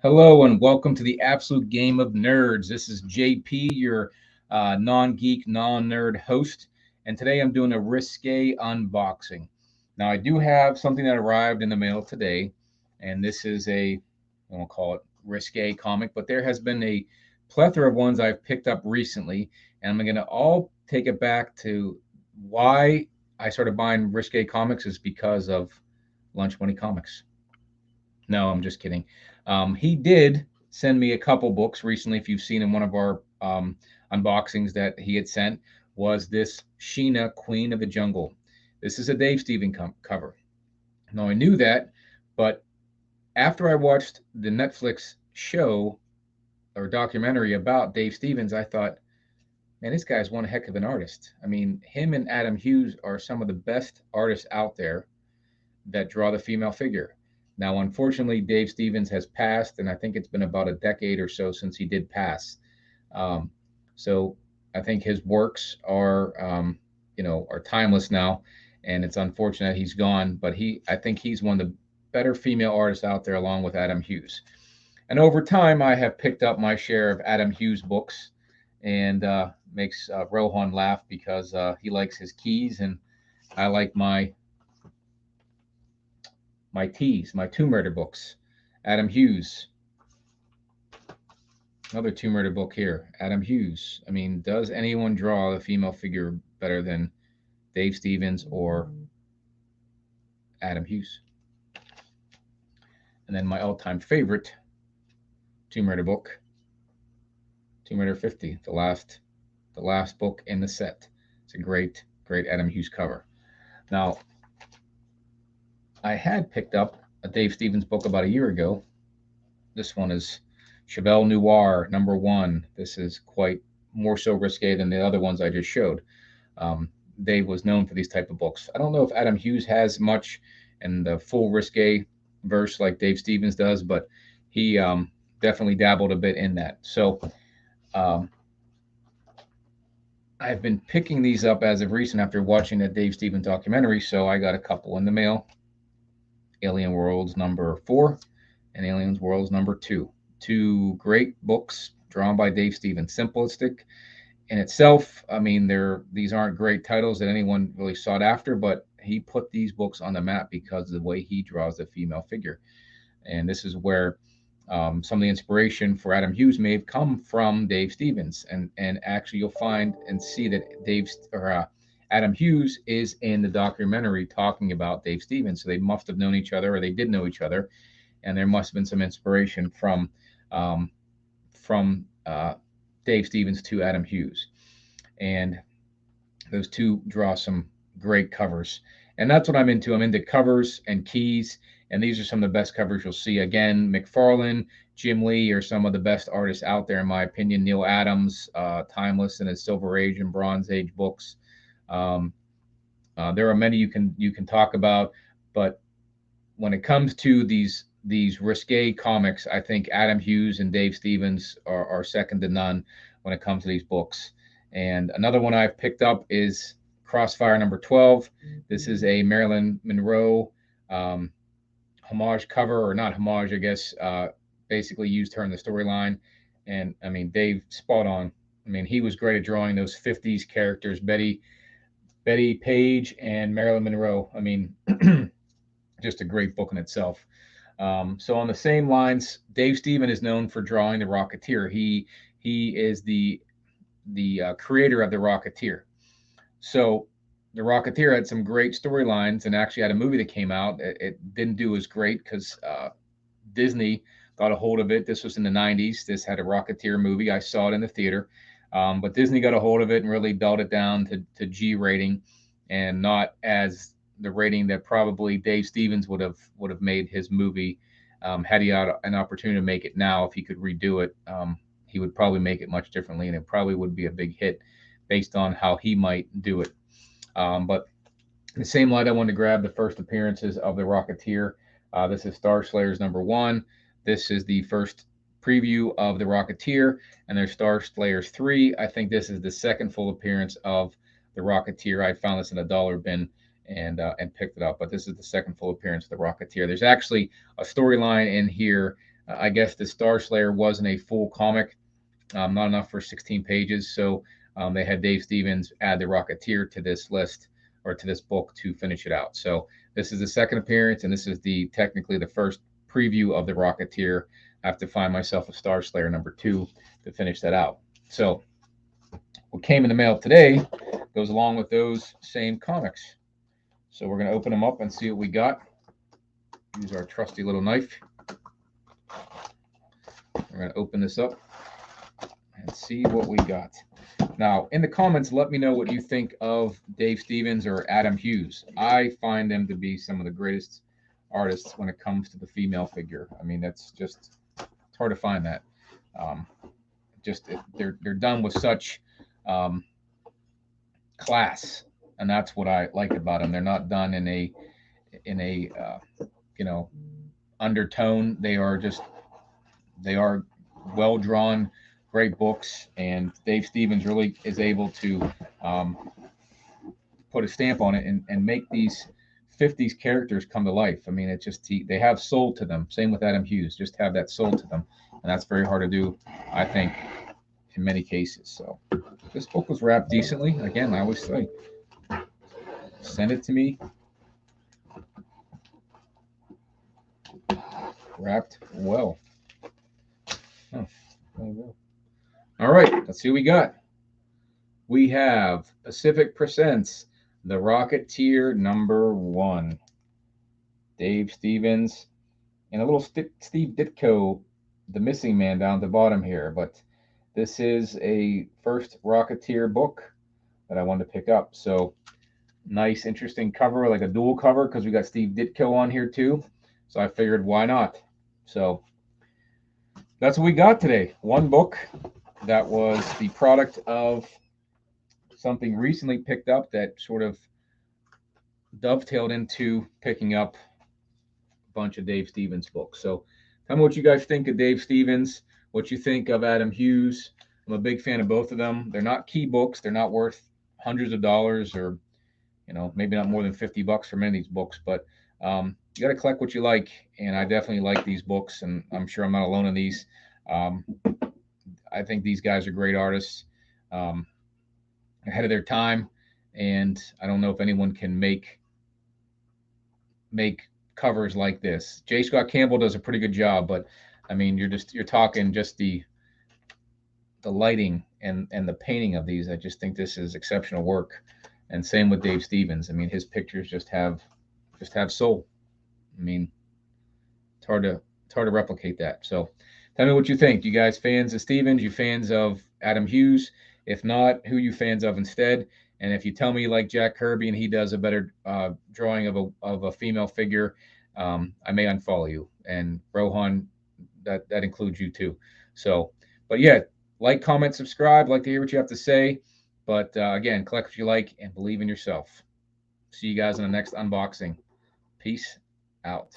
Hello and welcome to the Absolute Game of Nerds. This is JP, your non-geek, non-nerd host, and today I'm doing a Risque unboxing. Now I do have something that arrived in the mail today, and this is I won't call it Risque comic, but there has been a plethora of ones I've picked up recently, and I'm going to all take it back to why I started buying Risque comics is because of Lunch Money Comics. No, I'm just kidding. He did send me a couple books recently. If you've seen in one of our unboxings that he had sent, was this Sheena, Queen of the Jungle. This is a Dave Stevens cover. Now I knew that, but after I watched the Netflix show or documentary about Dave Stevens, I thought, man, this guy's one heck of an artist. I mean, him and Adam Hughes are some of the best artists out there that draw the female figure. Now, unfortunately, Dave Stevens has passed, and I think it's been about a decade or so since he did pass. Um, so I think his works are timeless now, and it's unfortunate he's gone. But I think he's one of the better female artists out there, along with Adam Hughes. And over time, I have picked up my share of Adam Hughes books, and makes Rohan laugh because he likes his keys, and I like my T's, my Tomb Raider books. Adam Hughes, another Tomb Raider book here. Adam Hughes. I mean, does anyone draw the female figure better than Dave Stevens or Adam Hughes? And then my all-time favorite Tomb Raider book, Tomb Raider 50, the last book in the set. It's a great Adam Hughes cover. Now, I had picked up a Dave Stevens book about a year ago. This one is Chevelle Noir #1. This is quite more so risque than the other ones I just showed. Dave was known for these type of books. I don't know if Adam Hughes has much in the full risque verse like Dave Stevens does, but he definitely dabbled a bit in that. So um, I've been picking these up as of recent after watching that Dave Stevens documentary. So I got a couple in the mail. Alien Worlds #4 and Aliens Worlds #2. Two great books drawn by Dave Stevens. Simplistic in itself. I mean, these aren't great titles that anyone really sought after, but he put these books on the map because of the way he draws the female figure. And this is where some of the inspiration for Adam Hughes may have come from Dave Stevens. And actually, you'll find and see that Adam Hughes is in the documentary talking about Dave Stevens. So they must have known each other, or they did know each other, and there must have been some inspiration um, from Dave Stevens to Adam Hughes, and those two draw some great covers. And that's what I'm into. I'm into covers and keys, and these are some of the best covers you'll see. Again, McFarlane, Jim Lee are some of the best artists out there, in my opinion. Neil Adams, timeless in his Silver Age and Bronze Age books. Um, there are many you can talk about, but when it comes to these risque comics, I think Adam Hughes and Dave Stevens are second to none when it comes to these books. And another one I've picked up is Crossfire #12. This is a Marilyn Monroe um, homage cover, or not homage, I guess. Basically used her in the storyline, and I mean Dave spot on. I mean, he was great at drawing those '50s characters, Betty Page and Marilyn Monroe. I mean, just a great book in itself. So on the same lines, Dave Stevens is known for drawing the Rocketeer. He is the creator of the Rocketeer. So the Rocketeer had some great storylines, and actually had a movie that came out. It didn't do as great because Disney got a hold of it. This was in the '90s. This had a Rocketeer movie. I saw it in the theater, but Disney got a hold of it and really dulled it down to G rating, and not as the rating that probably Dave Stevens would have made his movie, had he had an opportunity to make it now. If he could redo it, he would probably make it much differently, and it probably would be a big hit based on how he might do it. But in the same light, I wanted to grab the first appearances of the Rocketeer. This is Star Slayers #1. This is the first preview of the Rocketeer, and there's Star Slayers 3. I think this is the second full appearance of the Rocketeer. I found this in a dollar bin and picked it up. But this is the second full appearance of the Rocketeer. There's actually a storyline in here I guess the Star Slayer wasn't a full comic, not enough for 16 pages. So they had Dave Stevens add the Rocketeer to this list or to this book to finish it out. So this is the second appearance, and this is technically the first preview of the Rocketeer. I have to find myself a Star Slayer number 2 to finish that out. So what came in the mail today goes along with those same comics. So we're going to open them up and see what we got. Use our trusty little knife. We're going to open this up and see what we got. Now, in the comments, let me know what you think of Dave Stevens or Adam Hughes. I find them to be some of the greatest artists when it comes to the female figure. I mean, it's hard to find that. They're done with such class, and that's what I like about them. They're not done in a undertone. They are well drawn, great books, and Dave Stevens really is able to put a stamp on it and make these 50s characters come to life. I mean, they have soul to them. Same with Adam Hughes, just have that soul to them, and that's very hard to do, I think, in many cases. So this book was wrapped decently. Again, I always say, send it to me wrapped well. Oh, there we go. All right, let's see what we got. We have Pacific Presents The Rocketeer number 1. Dave Stevens and a little Steve Ditko, the missing man down at the bottom here. But this is a first Rocketeer book that I wanted to pick up. So nice, interesting cover, like a dual cover, because we got Steve Ditko on here too. So I figured, why not? So that's what we got today. One book that was the product of something recently picked up that sort of dovetailed into picking up a bunch of Dave Stevens books. So tell me what you guys think of Dave Stevens, what you think of Adam Hughes. I'm a big fan of both of them. They're not key books. They're not worth hundreds of dollars or, maybe not more than $50 for many of these books, but you got to collect what you like. And I definitely like these books, and I'm sure I'm not alone in these. I think these guys are great artists, ahead of their time, and I don't know if anyone can make covers like this. J. Scott Campbell does a pretty good job, but I mean, you're talking just the lighting and the painting of these. I just think this is exceptional work, and same with Dave Stevens. I mean, his pictures just have soul. I mean, it's hard to replicate that. So tell me what you think. You guys fans of Stevens? You fans of Adam Hughes? If not, who you fans of instead? And if you tell me you like Jack Kirby and he does a better drawing of a female figure, I may unfollow you. And Rohan, that includes you too. So, but yeah, like, comment, subscribe. Like to hear what you have to say. But again, collect what you like and believe in yourself. See you guys in the next unboxing. Peace out.